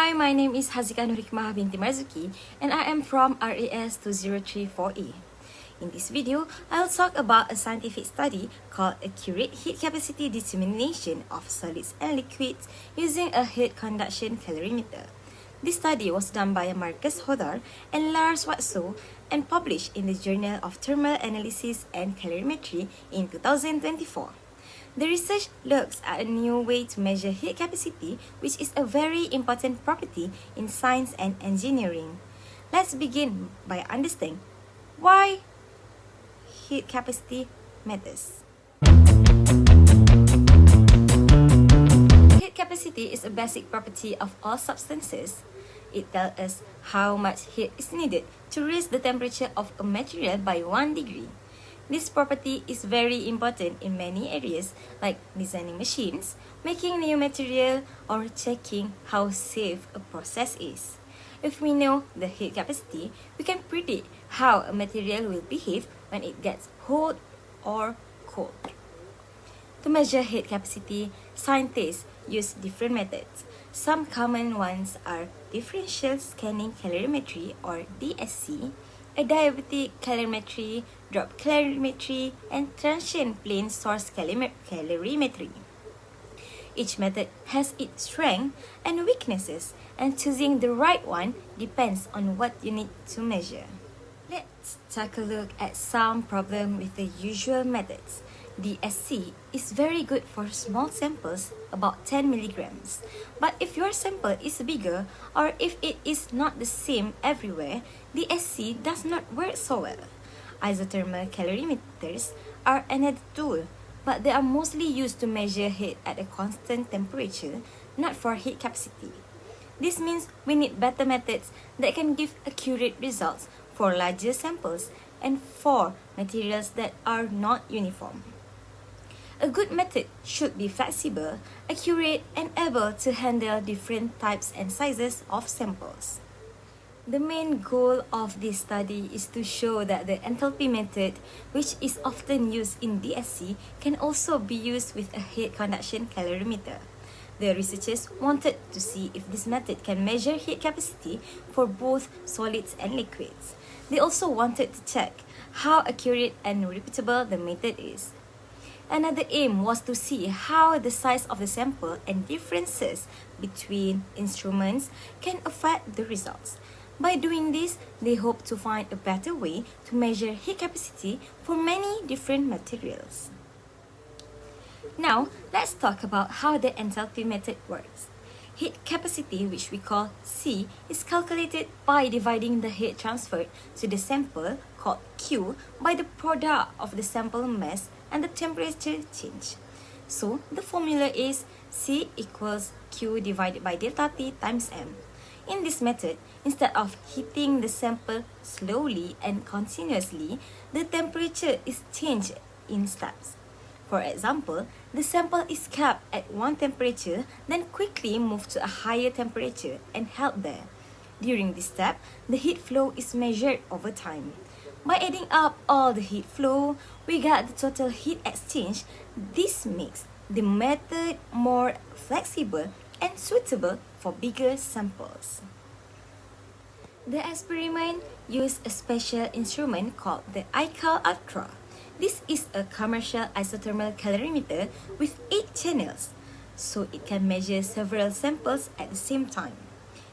Hi, my name is Hazika Nurikmah binti Marzuki and I am from RAS 2034E. In this video, I'll talk about a scientific study called Accurate Heat Capacity Determination of Solids and Liquids using a heat conduction calorimeter. This study was done by Marcus Hodar and Lars Watso and published in the Journal of Thermal Analysis and Calorimetry in 2024. The research looks at a new way to measure heat capacity, which is a very important property in science and engineering. Let's begin by understanding why heat capacity matters. Heat capacity is a basic property of all substances. It tells us how much heat is needed to raise the temperature of a material by 1 degree. This property is very important in many areas like designing machines, making new material, or checking how safe a process is. If we know the heat capacity, we can predict how a material will behave when it gets hot or cold. To measure heat capacity, scientists use different methods. Some common ones are differential scanning calorimetry or DSC, adiabatic calorimetry, drop calorimetry, and transient plane source calorimetry. Each method has its strengths and weaknesses, and choosing the right one depends on what you need to measure. Let's take a look at some problems with the usual methods. DSC is very good for small samples, about 10 milligrams. But if your sample is bigger or if it is not the same everywhere, DSC does not work so well. Isothermal calorimeters are another tool, but they are mostly used to measure heat at a constant temperature, not for heat capacity. This means we need better methods that can give accurate results for larger samples and for materials that are not uniform. A good method should be flexible, accurate, and able to handle different types and sizes of samples. The main goal of this study is to show that the enthalpy method, which is often used in DSC, can also be used with a heat conduction calorimeter. The researchers wanted to see if this method can measure heat capacity for both solids and liquids. They also wanted to check how accurate and repeatable the method is. Another aim was to see how the size of the sample and differences between instruments can affect the results. By doing this, they hope to find a better way to measure heat capacity for many different materials. Now, let's talk about how the enthalpy method works. Heat capacity, which we call C, is calculated by dividing the heat transferred to the sample, called Q, by the product of the sample mass and the temperature change. So, the formula is C equals Q divided by delta T times M. In this method, instead of heating the sample slowly and continuously, the temperature is changed in steps. For example, the sample is kept at one temperature, then quickly moved to a higher temperature and held there. During this step, the heat flow is measured over time. By adding up all the heat flow, we get the total heat exchange. This makes the method more flexible and suitable for bigger samples. The experiment used a special instrument called the iCal Ultra. This is a commercial isothermal calorimeter with 8 channels, so it can measure several samples at the same time.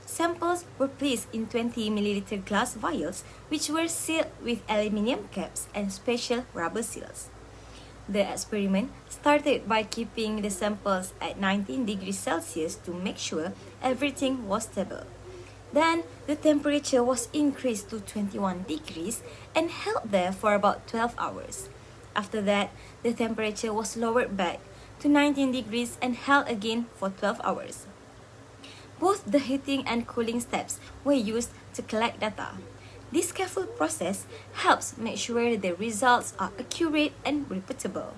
Samples were placed in 20 ml glass vials, which were sealed with aluminium caps and special rubber seals. The experiment started by keeping the samples at 19 degrees Celsius to make sure everything was stable. Then, the temperature was increased to 21 degrees and held there for about 12 hours. After that, the temperature was lowered back to 19 degrees and held again for 12 hours. Both the heating and cooling steps were used to collect data. This careful process helps make sure the results are accurate and repeatable.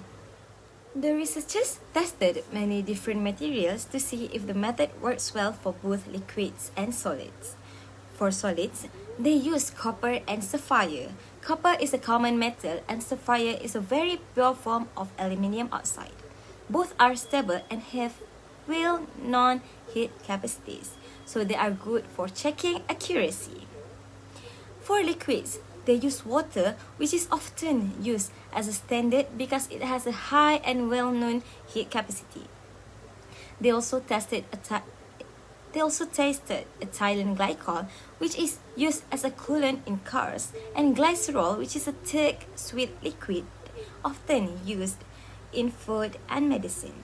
The researchers tested many different materials to see if the method works well for both liquids and solids. For solids, they used copper and sapphire. Copper is a common metal and sapphire is a very pure form of aluminium oxide. Both are stable and have well-known heat capacities, so they are good for checking accuracy. For liquids, they use water, which is often used as a standard because it has a high and well-known heat capacity. They also tested ethylene glycol, which is used as a coolant in cars, and glycerol, which is a thick, sweet liquid often used in food and medicine.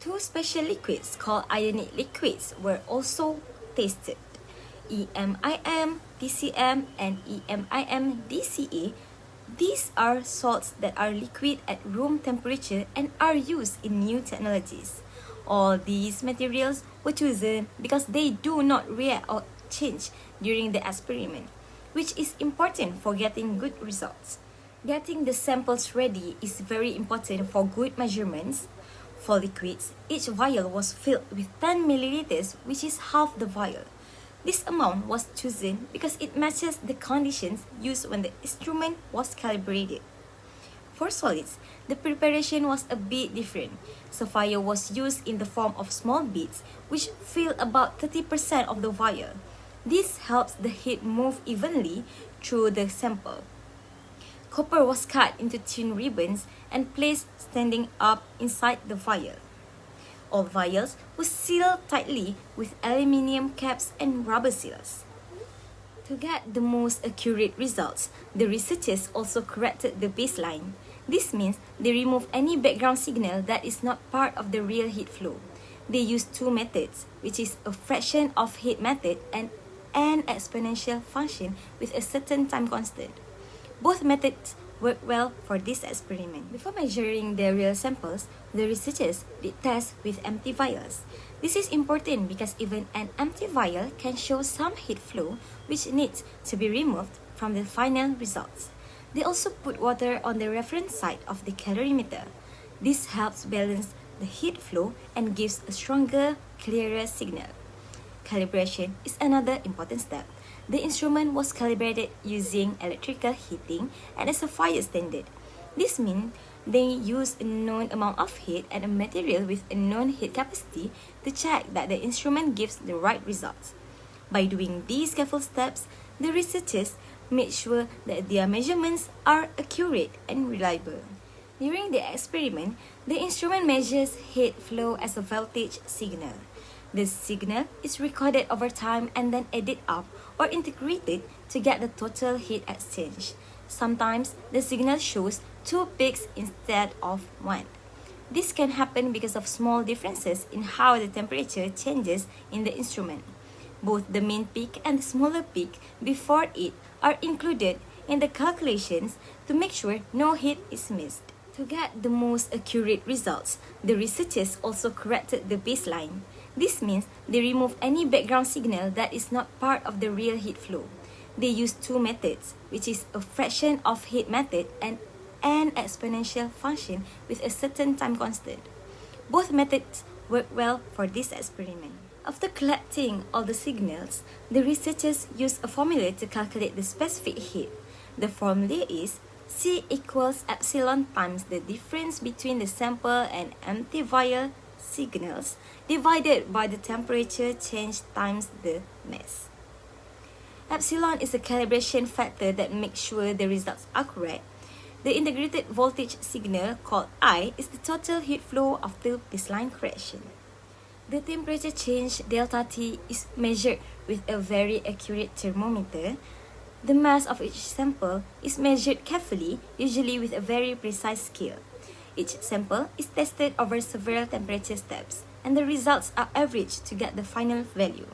Two special liquids called ionic liquids were also tested: EMIM, TCM, and EMIM DCA. These are salts that are liquid at room temperature and are used in new technologies. All these materials were chosen because they do not react or change during the experiment, which is important for getting good results. Getting the samples ready is very important for good measurements. For liquids, each vial was filled with 10 milliliters, which is half the vial. This amount was chosen because it matches the conditions used when the instrument was calibrated. For solids, the preparation was a bit different. Sapphire was used in the form of small beads, which fill about 30% of the vial. This helps the heat move evenly through the sample. Copper was cut into thin ribbons and placed standing up inside the vial. All vials were sealed tightly with aluminium caps and rubber seals. To get the most accurate results, the researchers also corrected the baseline. This means they removed any background signal that is not part of the real heat flow. They used two methods, which is a fraction of heat method and an exponential function with a certain time constant. Both methods work well for this experiment. Before measuring the real samples, the researchers did tests with empty vials. This is important because even an empty vial can show some heat flow, which needs to be removed from the final results. They also put water on the reference side of the calorimeter. This helps balance the heat flow and gives a stronger, clearer signal. Calibration is another important step. The instrument was calibrated using electrical heating and a sapphire standard. This means they use a known amount of heat and a material with a known heat capacity to check that the instrument gives the right results. By doing these careful steps, the researchers made sure that their measurements are accurate and reliable. During the experiment, the instrument measures heat flow as a voltage signal. This signal is recorded over time and then added up or integrated to get the total heat exchange. Sometimes the signal shows two peaks instead of one. This can happen because of small differences in how the temperature changes in the instrument. Both the main peak and the smaller peak before it are included in the calculations to make sure no heat is missed. To get the most accurate results, the researchers also corrected the baseline. This means they remove any background signal that is not part of the real heat flow. They use two methods, which is a fraction of heat method and an exponential function with a certain time constant. Both methods work well for this experiment. After collecting all the signals, the researchers used a formula to calculate the specific heat. The formula is C equals epsilon times the difference between the sample and empty vial signals divided by the temperature change times the mass. Epsilon is a calibration factor that makes sure the results are correct. The integrated voltage signal, called I, is the total heat flow after baseline correction. The temperature change delta T is measured with a very accurate thermometer. The mass of each sample is measured carefully, usually with a very precise scale. Each sample is tested over several temperature steps, and the results are averaged to get the final value.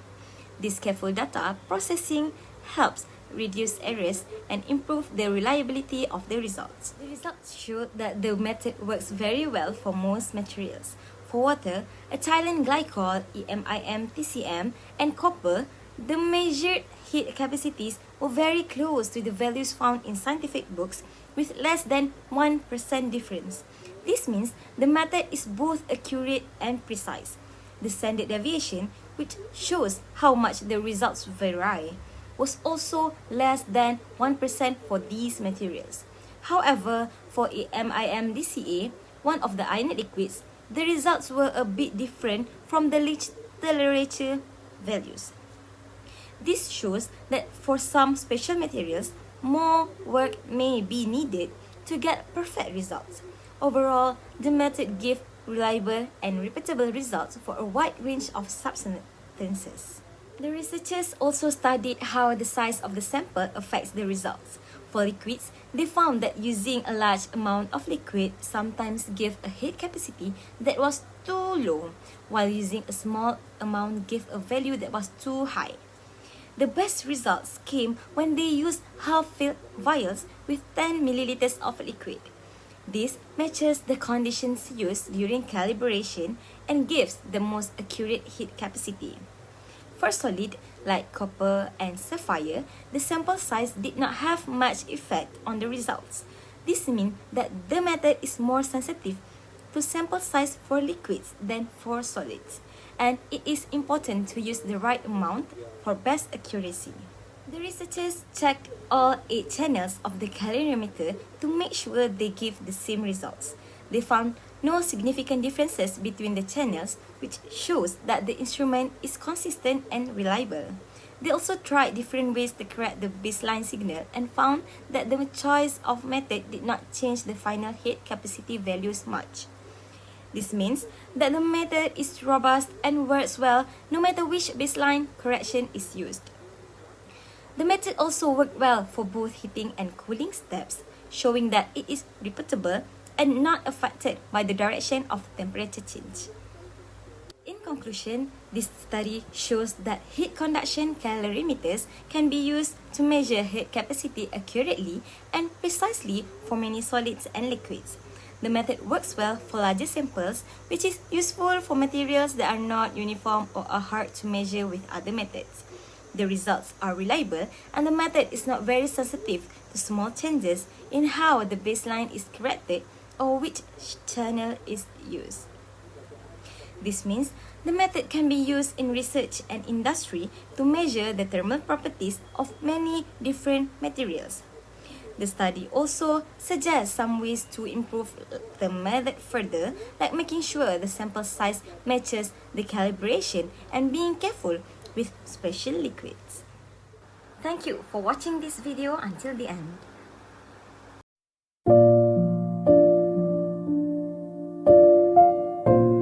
This careful data processing helps reduce errors and improve the reliability of the results. The results show that the method works very well for most materials. For water, ethylene glycol, EMIM, TCM, and copper, the measured heat capacities were very close to the values found in scientific books with less than 1% difference. This means the method is both accurate and precise. The standard deviation, which shows how much the results vary, was also less than 1% for these materials. However, for MIMDCA, one of the ionic liquids, the results were a bit different from the literature values. This shows that for some special materials, more work may be needed to get perfect results. Overall, the method gives reliable and repeatable results for a wide range of substances. The researchers also studied how the size of the sample affects the results. For liquids, they found that using a large amount of liquid sometimes gave a heat capacity that was too low, while using a small amount gave a value that was too high. The best results came when they used half-filled vials with 10 milliliters of liquid. This matches the conditions used during calibration and gives the most accurate heat capacity. For solid, like copper and sapphire, the sample size did not have much effect on the results. This means that the method is more sensitive to sample size for liquids than for solids, and it is important to use the right amount for best accuracy. The researchers checked all 8 channels of the calorimeter to make sure they give the same results. They found no significant differences between the channels, which shows that the instrument is consistent and reliable. They also tried different ways to correct the baseline signal and found that the choice of method did not change the final heat capacity values much. This means that the method is robust and works well no matter which baseline correction is used. The method also worked well for both heating and cooling steps, showing that it is repeatable and not affected by the direction of temperature change. In conclusion, this study shows that heat conduction calorimeters can be used to measure heat capacity accurately and precisely for many solids and liquids. The method works well for larger samples, which is useful for materials that are not uniform or are hard to measure with other methods. The results are reliable, and the method is not very sensitive to small changes in how the baseline is corrected or which channel is used. This means the method can be used in research and industry to measure the thermal properties of many different materials. The study also suggests some ways to improve the method further, like making sure the sample size matches the calibration and being careful with special liquids. Thank you for watching this video until the end.